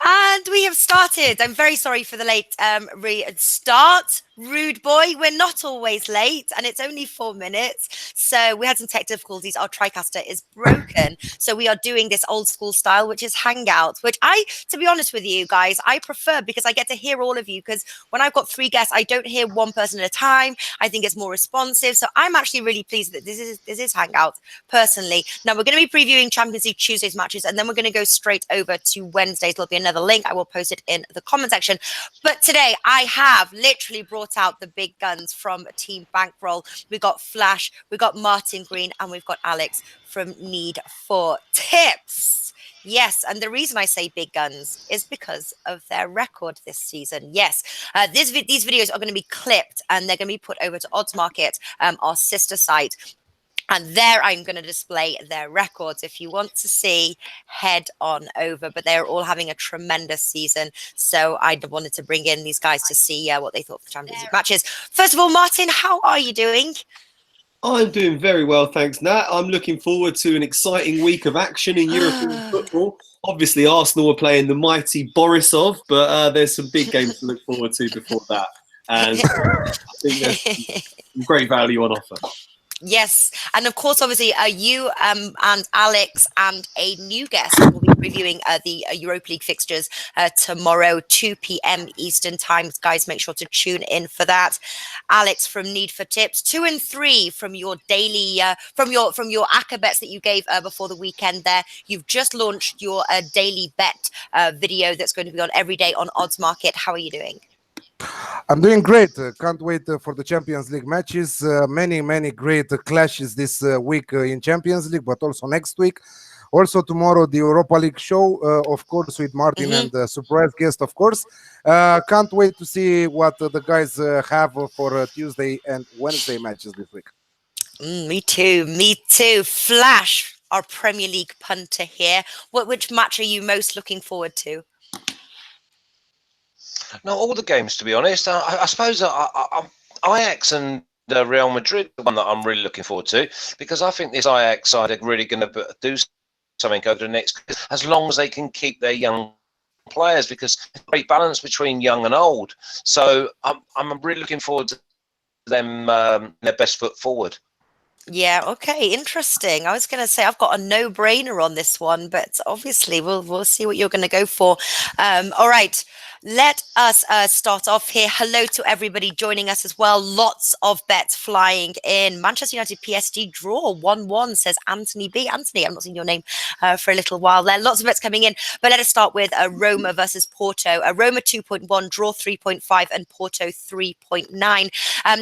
And we have started. I'm very sorry for the late start. Rude boy, we're not always late, and it's only 4 minutes. So we had some tech difficulties. Our TriCaster is broken. So we are doing this old school style, which is Hangout, which to be honest with you guys, I prefer because I get to hear all of you. Because when I've got 3 guests, I don't hear one person at a time. I think it's more responsive. So I'm actually really pleased that this is Hangout personally. Now we're going to be previewing Champions League Tuesday's matches, and then we're going to go straight over to Wednesday's. There'll be another link. I will post it in the comment section. But today I have literally brought out the big guns from Team Bankroll. We got Flash, we got Martin Green, and we've got Alex from Need for Tips. Yes, and the reason I say big guns is because of their record this season. Yes, these videos are going to be clipped and they're going to be put over to Odds Market, our sister site. And there I'm going to display their records. If you want to see, head on over. But they're all having a tremendous season. So I wanted to bring in these guys to see what they thought of the Champions League matches. First of all, Martin, how are you doing? I'm doing very well, thanks, Nat. I'm looking forward to an exciting week of action in European football. Obviously, Arsenal are playing the mighty Borisov, but there's some big games to look forward to before that. And I think there's some great value on offer. Yes, and of course, obviously, you and Alex and a new guest will be reviewing the Europa League fixtures tomorrow, 2 p.m. Eastern time. Guys, make sure to tune in for that. Alex from Need for Tips, 2 and 3 from your daily from your ACCA bets that you gave before the weekend. There, you've just launched your daily bet video that's going to be on every day on Odds Market. How are you doing? I'm doing great. Can't wait for the Champions League matches. Many great clashes this week in Champions League, but also next week. Also tomorrow, the Europa League show, of course, with Martin and the surprise guest, of course. Can't wait to see what the guys have for Tuesday and Wednesday matches this week. Me too. Flash, our Premier League punter here. Which match are you most looking forward to? No, all the games, to be honest. I suppose Ajax and Real Madrid, the one that I'm really looking forward to, because I think this Ajax side are really going to do something over the next, as long as they can keep their young players, because it's a great balance between young and old. So I'm really looking forward to them their best foot forward. Yeah, okay, interesting. I was going to say I've got a no-brainer on this one, but obviously we'll see what you're going to go for. All right. Let us start off here. Hello to everybody joining us as well. Lots of bets flying in. Manchester United PSG draw 1-1, says Anthony B. Anthony, I've not seen your name for a little while there. Lots of bets coming in. But let us start with Roma versus Porto. Roma 2.1, draw 3.5, and Porto 3.9.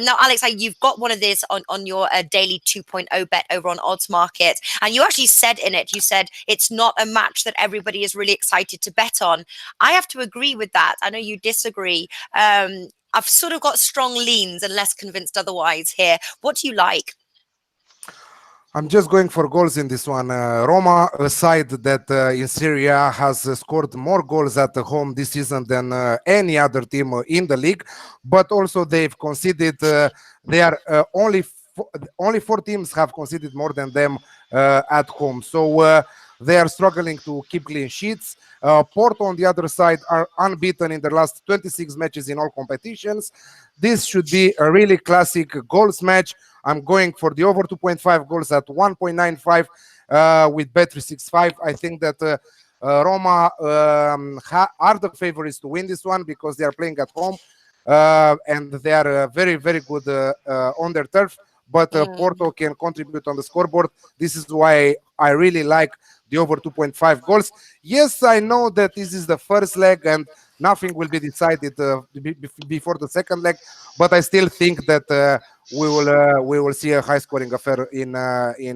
Now, Alex, you've got one of these on your daily 2.0 bet over on Odds Market. And you actually said in it, you said it's not a match that everybody is really excited to bet on. I have to agree with that. I know you disagree. I've sort of got strong leans and less convinced otherwise here. What do you like? I'm just going for goals in this one. Roma, a side that in Serie A has scored more goals at home this season than any other team in the league, but also they've conceded. They are only 4 teams have conceded more than them at home. So they are struggling to keep clean sheets. Porto, on the other side, are unbeaten in the last 26 matches in all competitions. This should be a really classic goals match. I'm going for the over 2.5 goals at 1.95 with Bet365. I think that Roma are the favorites to win this one because they are playing at home and they are very good on their turf. But Porto can contribute on the scoreboard. This is why I really like the over 2.5 goals. Yes, I know that this is the first leg and nothing will be decided before the second leg, but I still think that we will see a high-scoring affair in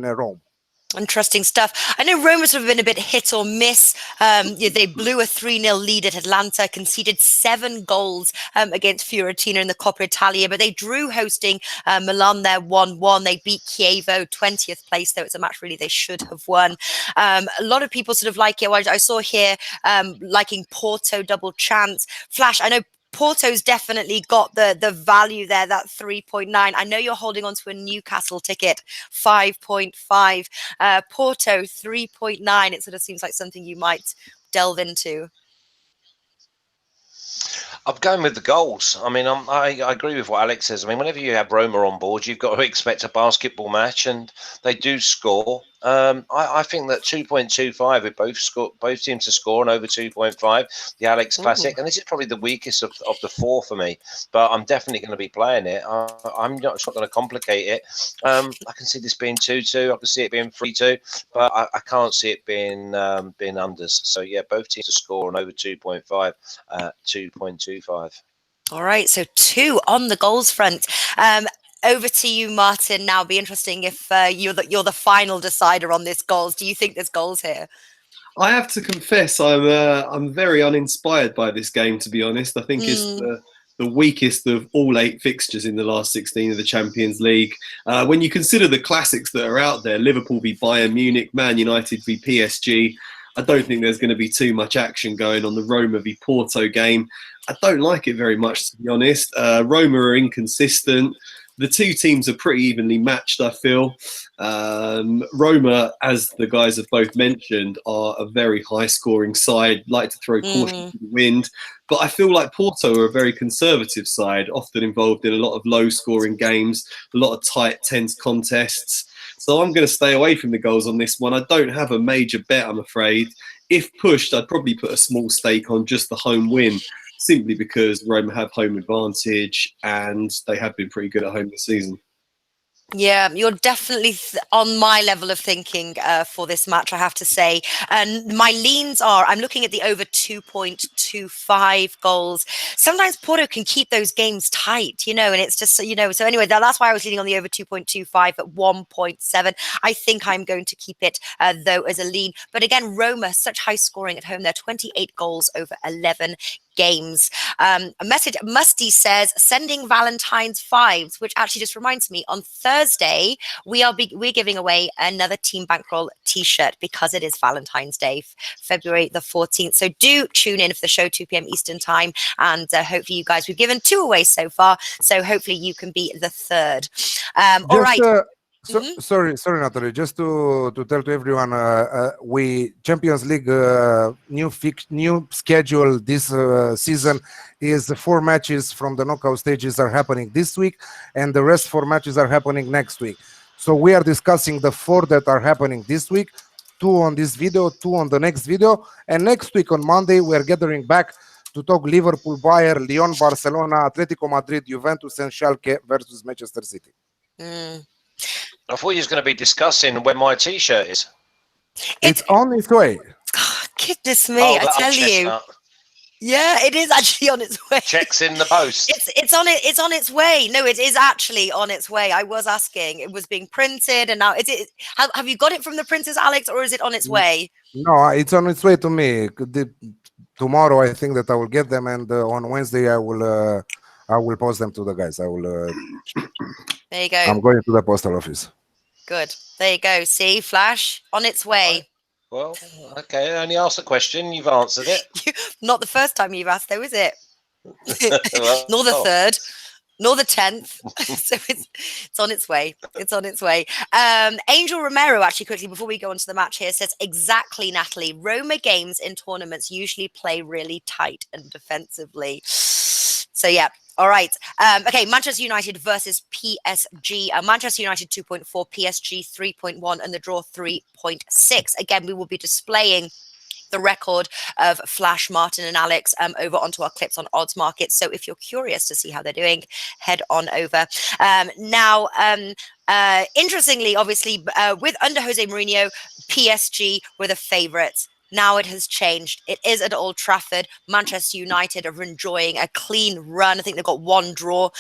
Rome. Interesting stuff. I know Roma's have been a bit hit or miss. They blew a 3-0 lead at Atlanta, conceded 7 goals against Fiorentina in the Coppa Italia, but they drew hosting Milan there 1-1. They beat Chievo, 20th place, though it's a match really they should have won. A lot of people sort of like it. I saw here liking Porto double chance. Flash, I know Porto's definitely got the value there, that 3.9. I know you're holding on to a Newcastle ticket, 5.5. Porto, 3.9. It sort of seems like something you might delve into. I'm going with the goals. I mean, I agree with what Alex says. I mean, whenever you have Roma on board, you've got to expect a basketball match, and they do score. I think that 2.25 with both teams to score and over 2.5, the Alex Classic, and this is probably the weakest of the four for me. But I'm definitely going to be playing it. I'm not going to complicate it. I can see this being 2-2. I can see it being 3-2, but I can't see it being unders. So yeah, both teams to score and over 2.5, 2.25. All right, so 2 on the goals front. Over to you, Martin. Now, be interesting if you're the final decider on this goals. Do you think there's goals here? I have to confess, I'm very uninspired by this game. To be honest, I think it's the weakest of all 8 fixtures in the last 16 of the Champions League. When you consider the classics that are out there, Liverpool v Bayern Munich, Man United v PSG, I don't think there's going to be too much action going on the Roma v Porto game. I don't like it very much, to be honest. Roma are inconsistent. The two teams are pretty evenly matched, I feel. Roma, as the guys have both mentioned, are a very high-scoring side, like to throw caution to the wind. But I feel like Porto are a very conservative side, often involved in a lot of low-scoring games, a lot of tight, tense contests. So I'm going to stay away from the goals on this one. I don't have a major bet, I'm afraid. If pushed, I'd probably put a small stake on just the home win, simply because Roma have home advantage and they have been pretty good at home this season. Yeah, you're definitely on my level of thinking for this match, I have to say. And my leans are, I'm looking at the over 2.25 goals. Sometimes Porto can keep those games tight, and it's just, so anyway, that's why I was leaning on the over 2.25 at 1.7. I think I'm going to keep it, though, as a lean. But again, Roma, such high scoring at home. They're 28 goals over 11 games. A message, Musty says, sending Valentine's 5s, which actually just reminds me, on Thursday, we're giving away another Team Bankroll t-shirt because it is Valentine's Day, February the 14th. So do tune in for the show, 2 p.m. Eastern time. And hopefully you guys, we've given 2 away so far. So hopefully you can be the 3rd. All right. Sorry, Natalie. Just to tell to everyone, we Champions League new schedule this season is 4 matches from the knockout stages are happening this week, and the rest 4 matches are happening next week. So we are discussing the 4 that are happening this week, 2 on this video, 2 on the next video, and next week on Monday we are gathering back to talk Liverpool, Bayern, Lyon, Barcelona, Atletico Madrid, Juventus, and Schalke versus Manchester City. I thought you was going to be discussing where my t-shirt is. It's on its way. Oh, goodness me, I tell you. Yeah, it is actually on its way. Checks in the post. It's on its way. No, it is actually on its way. I was asking. It was being printed, and now have you got it from the printers, Alex, or is it on its way? No, it's on its way to me. Tomorrow, I think that I will get them, and on Wednesday I will post them to the guys. I will. There you go. I'm going to the postal office. Good. There you go. See, Flash on its way. Well, okay. I only asked a question. You've answered it. Not the first time you've asked, though, is it? Nor the 3rd, nor the 10th. So it's on its way. It's on its way. Angel Romero, actually, quickly before we go on to the match here, says exactly, Natalie. Roma games in tournaments usually play really tight and defensively. So yeah. All right. Okay. Manchester United versus PSG. Manchester United 2.4, PSG 3.1, and the draw 3.6. Again, we will be displaying the record of Flash, Martin, and Alex over onto our clips on Odds Market. So if you're curious to see how they're doing, head on over. Now, interestingly, obviously, with under Jose Mourinho, PSG were the favourites. Now it has changed. It is at Old Trafford. Manchester United are enjoying a clean run. I think they've got 1 draw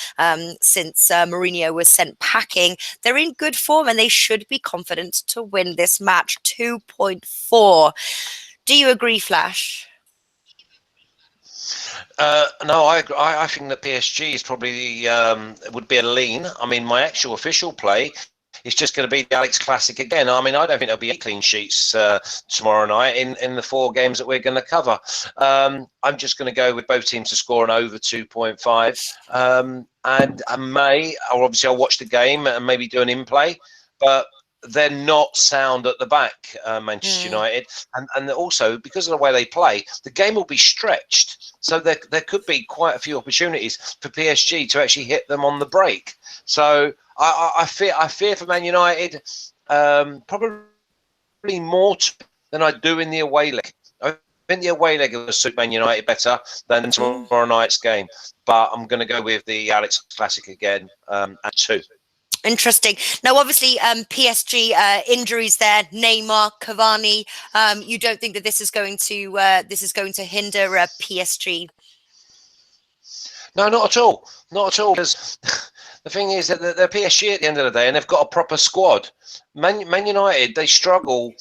since Mourinho was sent packing. They're in good form and they should be confident to win this match. 2.4. Do you agree, Flash? No, I think that PSG is probably would be a lean. I mean, my actual official play is just going to be the Alex Classic again. I mean, I don't think there'll be 8 clean sheets tomorrow night in the 4 games that we're going to cover. I'm just going to go with both teams to score an over 2.5. And I may, or obviously I'll watch the game and maybe do an in-play. But they're not sound at the back, Manchester United, and also because of the way they play, the game will be stretched. So there could be quite a few opportunities for PSG to actually hit them on the break. So I fear for Man United probably more than I do in the away leg. I think the away leg will suit Man United better than tomorrow night's game. But I'm going to go with the Alex Classic again at 2. Interesting. Now, obviously, PSG injuries there. Neymar, Cavani. You don't think that this is going to hinder PSG? No, not at all. Not at all. Because the thing is that they're PSG at the end of the day, and they've got a proper squad. Man United, they struggle.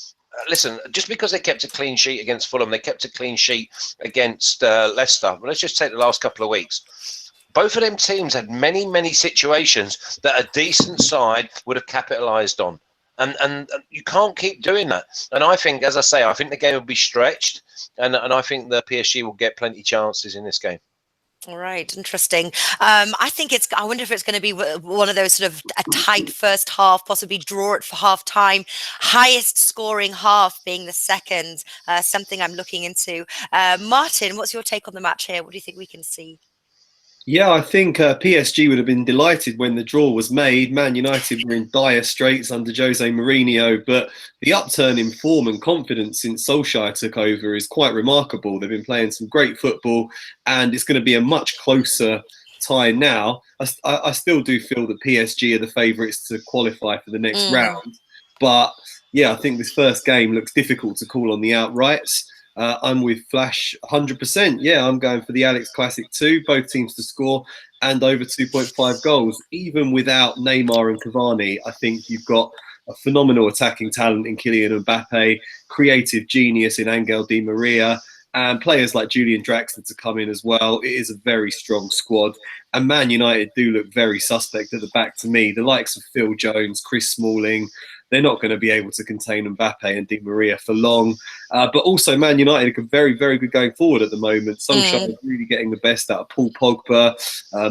Listen, just because they kept a clean sheet against Fulham, they kept a clean sheet against Leicester. But let's just take the last couple of weeks. Both of them teams had many situations that a decent side would have capitalised on. And you can't keep doing that. And I think, as I say, I think the game will be stretched. And I think the PSG will get plenty of chances in this game. All right, interesting. I wonder if it's going to be one of those sort of a tight first half, possibly draw it for half time, highest scoring half being the second, something I'm looking into. Martin, what's your take on the match here? What do you think we can see? Yeah, I think PSG would have been delighted when the draw was made. Man United were in dire straits under Jose Mourinho, but the upturn in form and confidence since Solskjaer took over is quite remarkable. They've been playing some great football, and it's going to be a much closer tie now. I still do feel that PSG are the favourites to qualify for the next round, but yeah, I think this first game looks difficult to call on the outrights. I'm with Flash 100%. Yeah, I'm going for the Alex Classic 2, both teams to score and over 2.5 goals. Even without Neymar and Cavani, I think you've got a phenomenal attacking talent in Kylian Mbappe, creative genius in Angel Di Maria, and players like Julian Draxler to come in as well. It is a very strong squad. And Man United do look very suspect at the back to me. The likes of Phil Jones, Chris Smalling, they're not going to be able to contain Mbappe and Di Maria for long. But also Man United are very, very good going forward at the moment. Solskjaer is really getting the best out of Paul Pogba,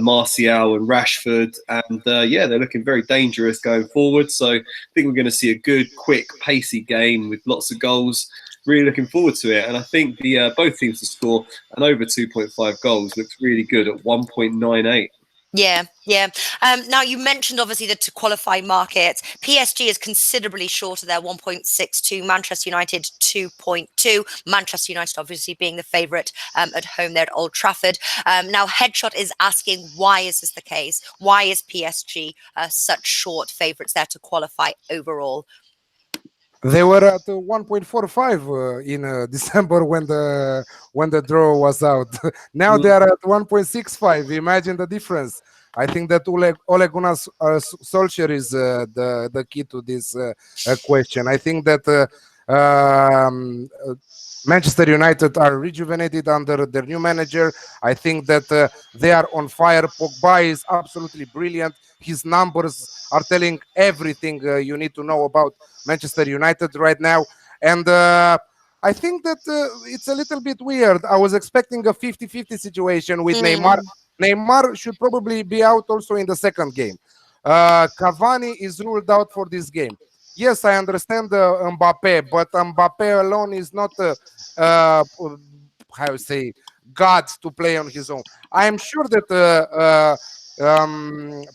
Martial and Rashford. And yeah, they're looking very dangerous going forward. So I think we're going to see a good, quick, pacey game with lots of goals. Really looking forward to it. And I think the both teams to score and over 2.5 goals looks really good at 1.98. Yeah. Now, you mentioned, obviously, that to qualify market, PSG is considerably shorter there, 1.62, Manchester United 2.2, Manchester United obviously being the favourite at home there at Old Trafford. Now, Headshot is asking, why is this the case? Why is PSG such short favourites there to qualify overall? They were at 1.45 in December when the draw was out. Now they are at 1.65. Imagine the difference. I think that Ole Gunnar Solskjaer is the key to this question. I think that Manchester United are rejuvenated under their new manager. I think that they are on fire. Pogba is absolutely brilliant. His numbers are telling everything you need to know about Manchester United right now. And I think that it's a little bit weird. I was expecting a 50-50 situation with Neymar. Neymar should probably be out also in the second game. Cavani is ruled out for this game. Yes, I understand Mbappe, but Mbappe alone is not, how you say, God to play on his own. I am sure that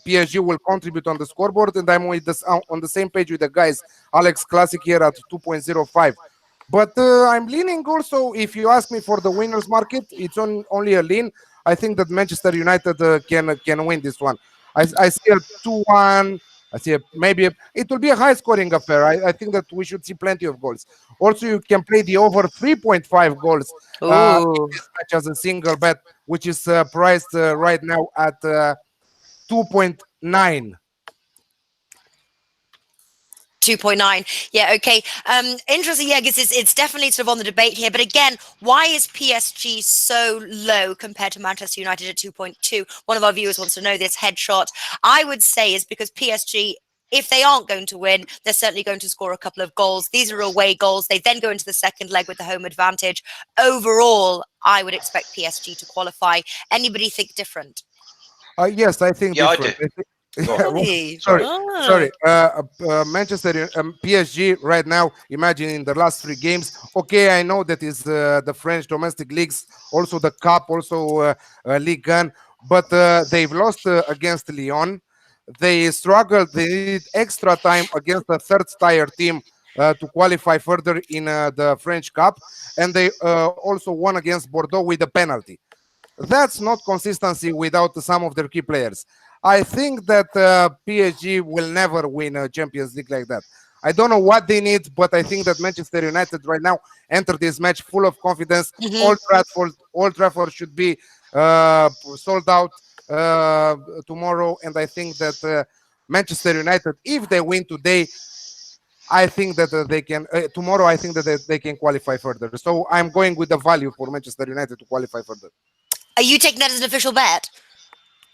PSG will contribute on the scoreboard, and I'm with this, on the same page with the guys. Alex Classic here at 2.05. But I'm leaning also, if you ask me for the winners market, it's only a lean. I think that Manchester United can win this one. I see a 2-1. I see maybe it will be a high-scoring affair. I think that we should see plenty of goals. Also, you can play the over 3.5 goals in this match as a single bet, which is priced right now at 2.9. 2.9. Yeah, okay. Interesting, yeah, because it's definitely sort of on the debate here. But again, why is PSG so low compared to Manchester United at 2.2? One of our viewers wants to know this. Headshot. I would say is because PSG, if they aren't going to win, they're certainly going to score a couple of goals. These are away goals. They then go into the second leg with the home advantage. Overall, I would expect PSG to qualify. Anybody think different? Yes, I think yeah, different. I do. Go on. Yeah, well, Really? sorry, Ah. sorry. PSG right now. Imagine in the last 3 games. Okay, I know that is the French domestic leagues, also the cup, also Ligue 1, but they've lost against Lyon. They struggled. They needed extra time against the third-tier team to qualify further in the French Cup, and they also won against Bordeaux with a penalty. That's not consistency without some of their key players. I think that PSG will never win a Champions League like that. I don't know what they need, but I think that Manchester United right now enter this match full of confidence. Mhm. Old Trafford should be sold out tomorrow, and I think that Manchester United, if they win today, I think that they can tomorrow. I think that they can qualify further. So I'm going with the value for Manchester United to qualify further. Are you taking that as an official bet?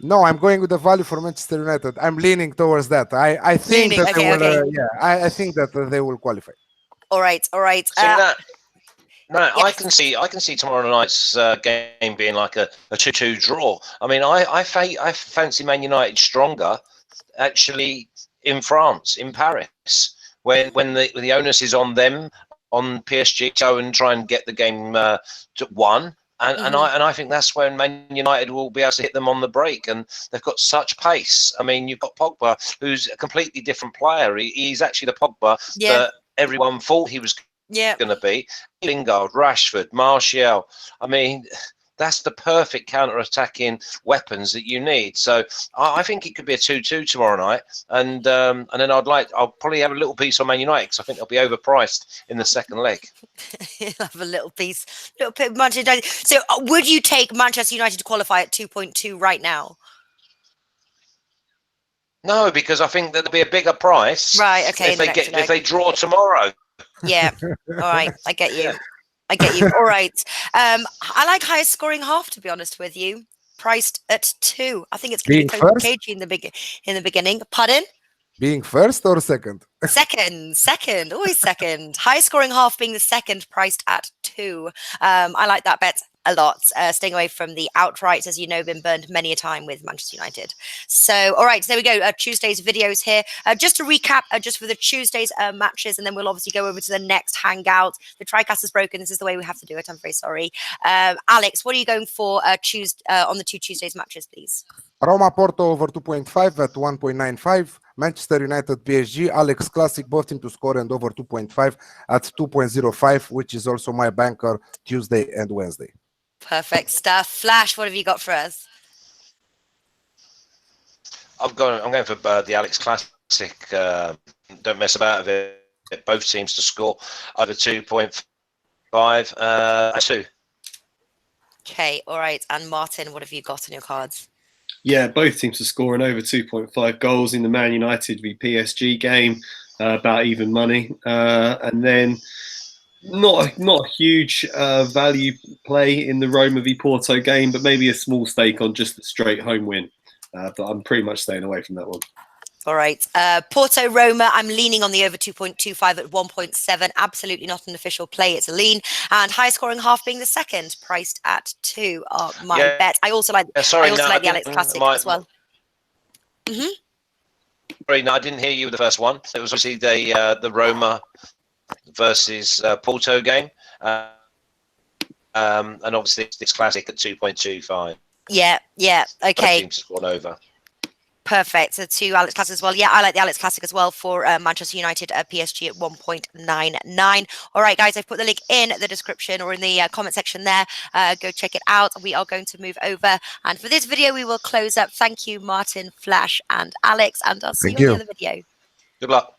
No, I'm going with the value for Manchester United. I'm leaning towards that. I think Leaning. that they Okay, will. okay. Yeah, I think that they will qualify. All right, all right. See that? No, I yes. can see tomorrow night's game being like a 2-2 draw. I mean, I fancy Man United stronger actually in France, in Paris, when the onus is on them, on PSG to go and try and get the game to one. And I think that's when Man United will be able to hit them on the break, and they've got such pace. I mean, you've got Pogba, who's a completely different player. He's actually the Pogba Yeah. that everyone thought he was Yeah. going to be. Lingard, Rashford, Martial. I mean, that's the perfect counter-attacking weapons that you need. So I think it could be a 2-2 tomorrow night, and then I'll probably have a little piece on Man United because I think they'll be overpriced in the second leg. You'll have a little piece of Manchester United. So would you take Manchester United to qualify at 2.2 right now? No, because I think there'll be a bigger price Right, okay, if they draw tomorrow. Yeah. All right, I get you. Yeah. I get you. All right. I like highest scoring half, to be honest with you. Priced at 2. I think it's going to Being be close to first? cagey in the beginning. Pardon? Being first or second? Second, always second. Highest scoring half being the second, priced at 2. I like that bet a lot. Staying away from the outrights, as you know, been burned many a time with Manchester United. So, all right, so there we go. Tuesday's videos here. Just to recap, just for the Tuesday's matches, and then we'll obviously go over to the next hangout. The TriCast is broken. This is the way we have to do it. I'm very sorry. Alex, what are you going for on the 2 Tuesdays matches, please? Roma Porto over 2.5 at 1.95. Manchester United PSG, Alex Classic, both team to score and over 2.5 at 2.05, which is also my banker Tuesday and Wednesday. Perfect stuff. Flash, what have you got for us? I'm going for the Alex Classic. Don't mess about with it. Both teams to score either 2.5. 2. Okay, all right. And Martin, what have you got on your cards? Yeah, both teams are scoring over 2.5 goals in the Man United v PSG game, about even money, and then not a huge value play in the Roma v Porto game, but maybe a small stake on just the straight home win. But I'm pretty much staying away from that one. All right. Porto Roma, I'm leaning on the over 2.25 at 1.7. Absolutely not an official play. It's a lean. And high scoring half being the second, priced at 2 are my bet. I also like the Alex Classic as well. Sorry, no, I didn't hear you with the first one. It was obviously the Roma versus Porto game. And obviously it's Classic at 2.25. Yeah. Okay. Both teams scored over. Perfect. So 2 Alex Classic as well. Yeah, I like the Alex Classic as well for Manchester United PSG at 1.99. All right, guys, I've put the link in the description or in the comment section there. Go check it out. We are going to move over. And for this video, we will close up. Thank you, Martin, Flash, and Alex. And I'll see you on the other video. Good luck.